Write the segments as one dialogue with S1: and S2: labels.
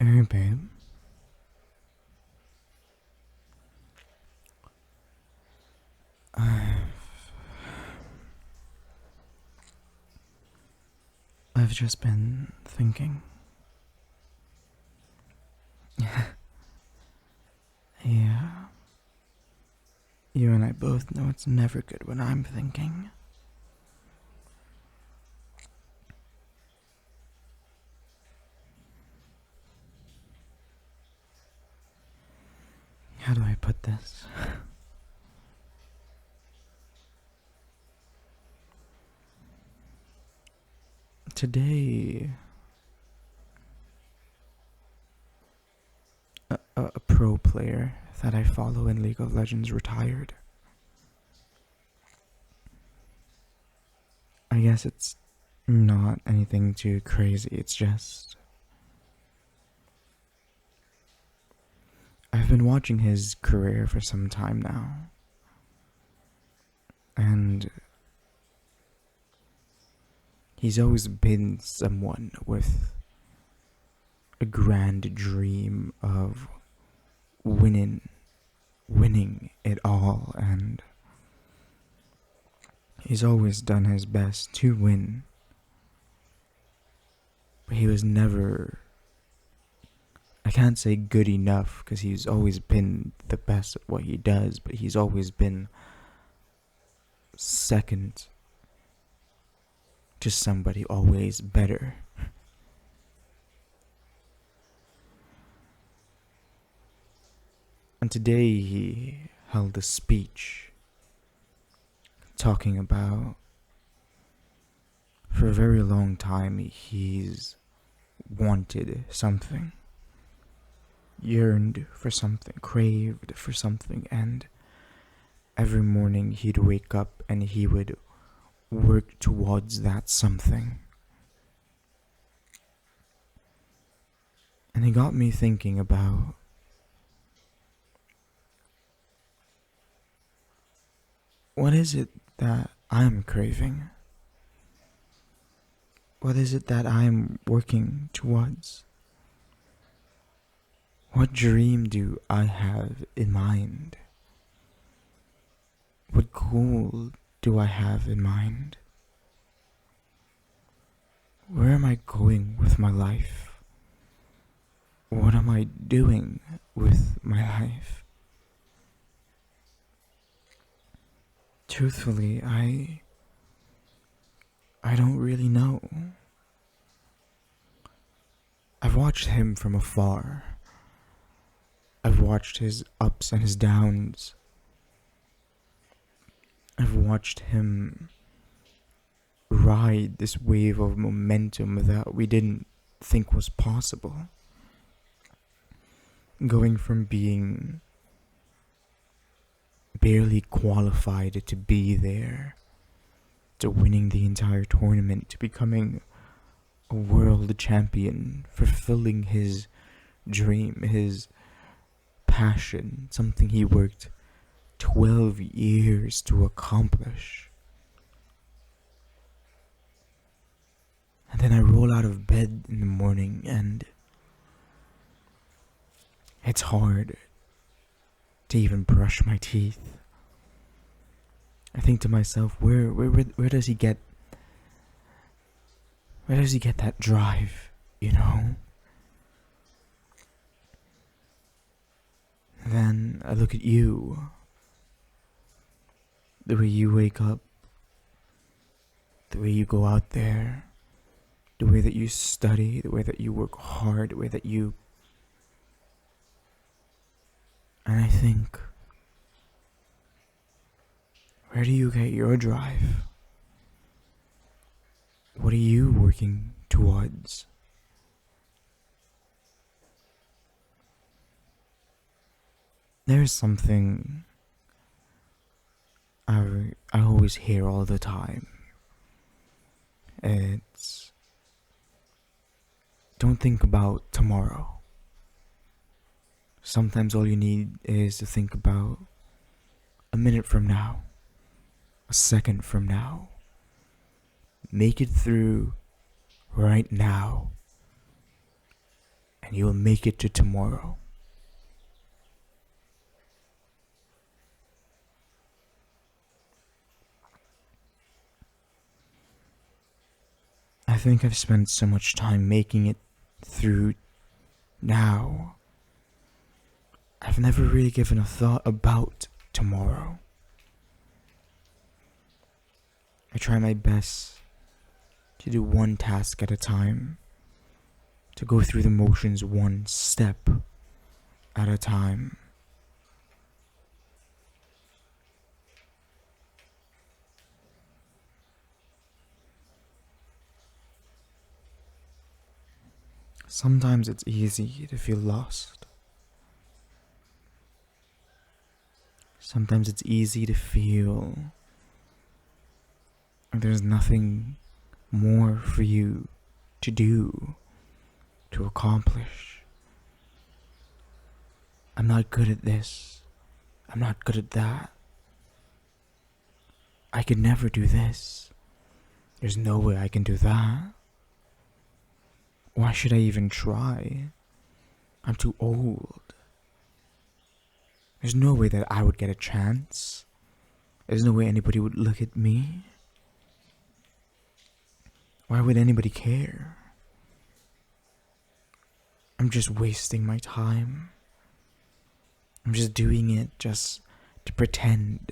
S1: Hey, babe. I've just been thinking. Yeah, you and I both know it's never good when I'm thinking. How do I put this? Today, a pro player that I follow in League of Legends retired. I guess it's not anything too crazy, it's just. I've been watching his career for some time now, and he's always been someone with a grand dream of winning it all, and he's always done his best to win. But he was never, I can't say good enough, because he's always been the best at what he does, but he's always been second to somebody always better. And today he held a speech talking about, for a very long time, he's wanted something, yearned for something, craved for something, and every morning he'd wake up and he would work towards that something. And it got me thinking about what is it that I'm craving? What is it that I'm working towards? What dream do I have in mind? What goal do I have in mind? Where am I going with my life? What am I doing with my life? Truthfully, I don't really know. I've watched him from afar. I've watched his ups and his downs. I've watched him ride this wave of momentum that we didn't think was possible. Going from being barely qualified to be there, to winning the entire tournament, to becoming a world champion, fulfilling his dream, his passion, something he worked 12 years to accomplish. And then I roll out of bed in the morning and it's hard to even brush my teeth. I think to myself, where does he get that drive, you know? And then I look at you, the way you wake up, the way you go out there, the way that you study, the way that you work hard, the way that you... And I think, where do you get your drive? What are you working towards? There's something I always hear all the time. It's, don't think about tomorrow. Sometimes all you need is to think about a minute from now, a second from now. Make it through right now, and you will make it to tomorrow. I think I've spent so much time making it through now. I've never really given a thought about tomorrow. I try my best to do one task at a time, to go through the motions one step at a time. Sometimes it's easy to feel lost. Sometimes it's easy to feel like there's nothing more for you to do, to accomplish. I'm not good at this. I'm not good at that. I could never do this. There's no way I can do that. Why should I even try? I'm too old. There's no way that I would get a chance. There's no way anybody would look at me. Why would anybody care? I'm just wasting my time. I'm just doing it just to pretend.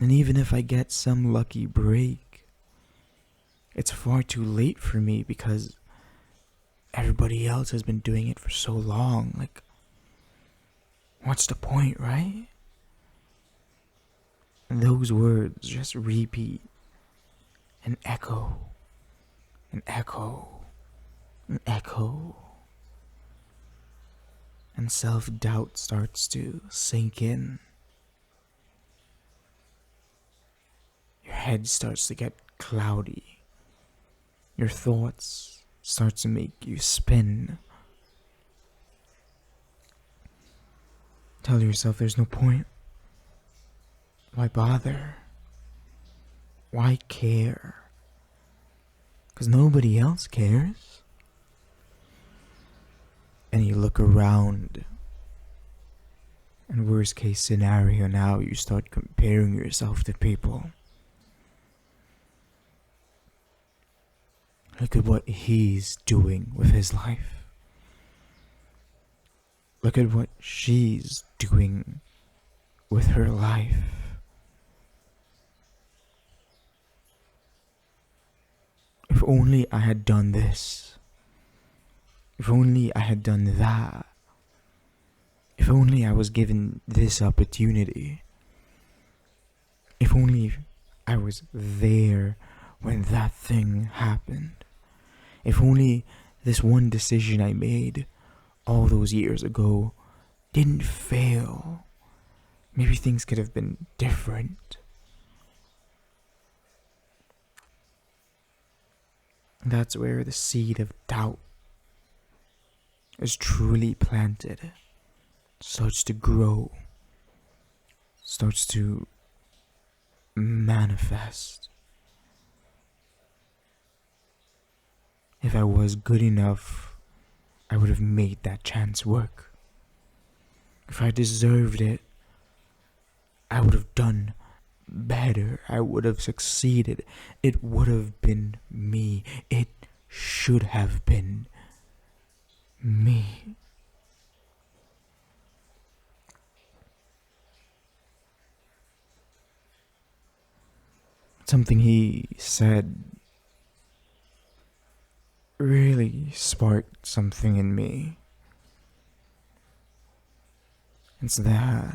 S1: And even if I get some lucky break, it's far too late for me because everybody else has been doing it for so long. Like, what's the point, right? And those words just repeat and echo and echo and echo. And self-doubt starts to sink in. Your head starts to get cloudy. Your thoughts start to make you spin. Tell yourself there's no point. Why bother? Why care? Because nobody else cares. And you look around, and worst case scenario now, you start comparing yourself to people. Look at what he's doing with his life. Look at what she's doing with her life. If only I had done this. If only I had done that. If only I was given this opportunity. If only I was there when that thing happened. If only this one decision I made all those years ago didn't fail. Maybe things could have been different. That's where the seed of doubt is truly planted, starts to grow, starts to manifest. If I was good enough, I would have made that chance work. If I deserved it, I would have done better. I would have succeeded. It would have been me. It should have been me. Something he said really sparked something in me. It's that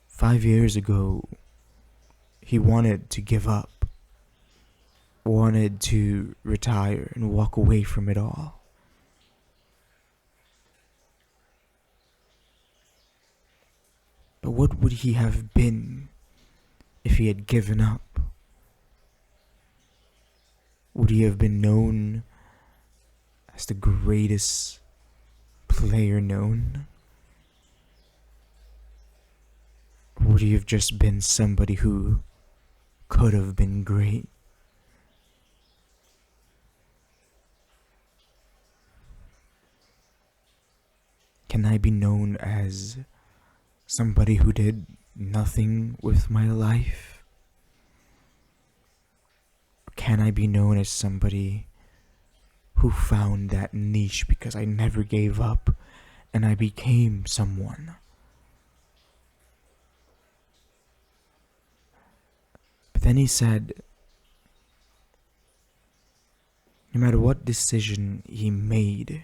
S1: 5 years ago, he wanted to give up, wanted to retire and walk away from it all. But what would he have been if he had given up? Would he have been known as the greatest player known? Or would he have just been somebody who could have been great? Can I be known as somebody who did nothing with my life? Or can I be known as somebody who found that niche because I never gave up and I became someone? But then he said, no matter what decision he made,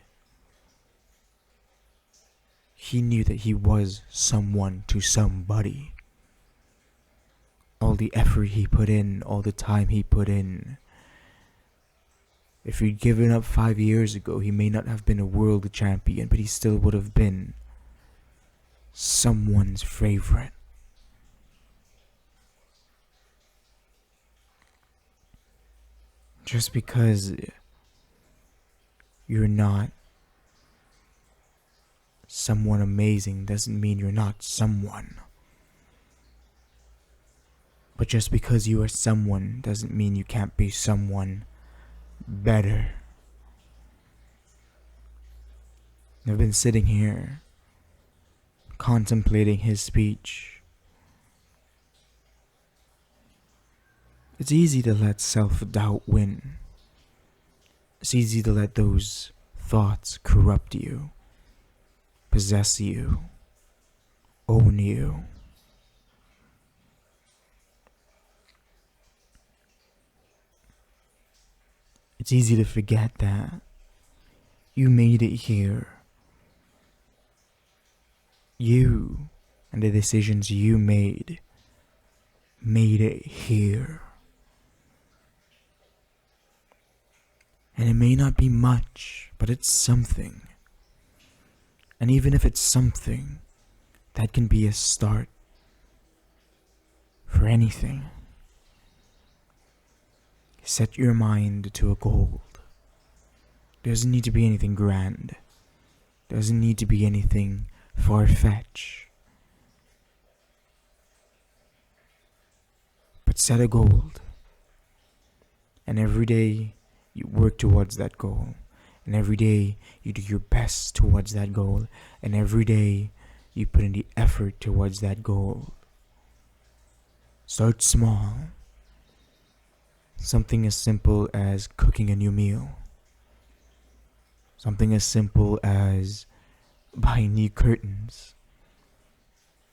S1: he knew that he was someone to somebody. All the effort he put in, all the time he put in. If he'd given up 5 years ago, he may not have been a world champion, but he still would have been someone's favorite. Just because you're not someone amazing doesn't mean you're not someone. But just because you are someone doesn't mean you can't be someone better. I've been sitting here contemplating his speech. It's easy to let self-doubt win. It's easy to let those thoughts corrupt you, possess you, own you. It's easy to forget that you made it here. You and the decisions you made it here. And it may not be much, but it's something. And even if it's something, that can be a start for anything. Set your mind to a goal. Doesn't need to be anything grand. Doesn't need to be anything far-fetched. But set a goal. And every day you work towards that goal. And every day you do your best towards that goal. And every day you put in the effort towards that goal. Start small. Something as simple as cooking a new meal. Something as simple as buying new curtains.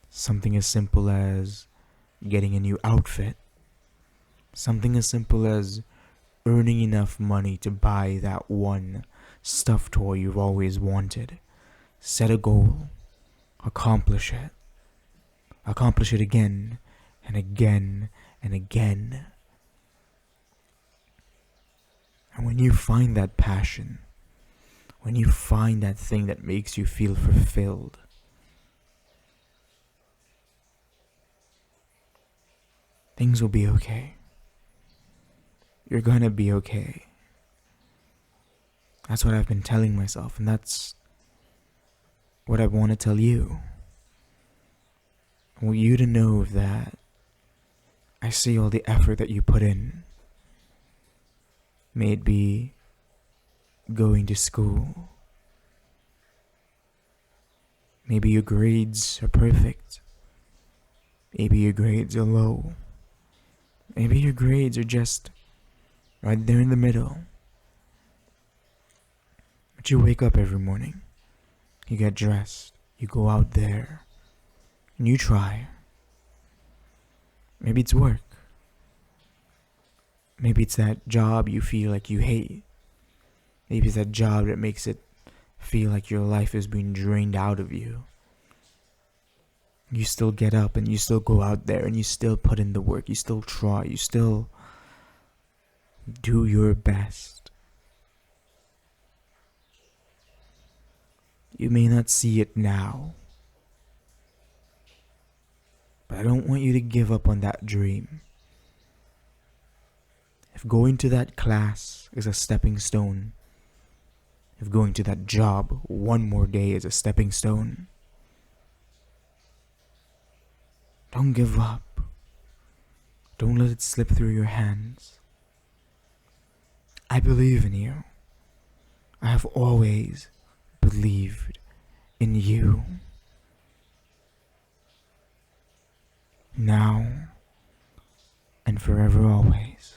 S1: Something as simple as getting a new outfit. Something as simple as earning enough money to buy that one stuffed toy you've always wanted. Set a goal. Accomplish it. Accomplish it again and again and again. And when you find that passion, when you find that thing that makes you feel fulfilled, things will be okay. You're gonna be okay. That's what I've been telling myself, and that's what I want to tell you. I want you to know that I see all the effort that you put in. May it be going to school. Maybe your grades are perfect. Maybe your grades are low. Maybe your grades are just right there in the middle. But you wake up every morning. You get dressed. You go out there. And you try. Maybe it's work. Maybe it's that job you feel like you hate. Maybe it's that job that makes it feel like your life is being drained out of you. You still get up and you still go out there and you still put in the work. You still try. You still do your best. You may not see it now, but I don't want you to give up on that dream. If going to that class is a stepping stone, if going to that job one more day is a stepping stone, don't give up. Don't let it slip through your hands. I believe in you. I have always believed in you, now and forever always.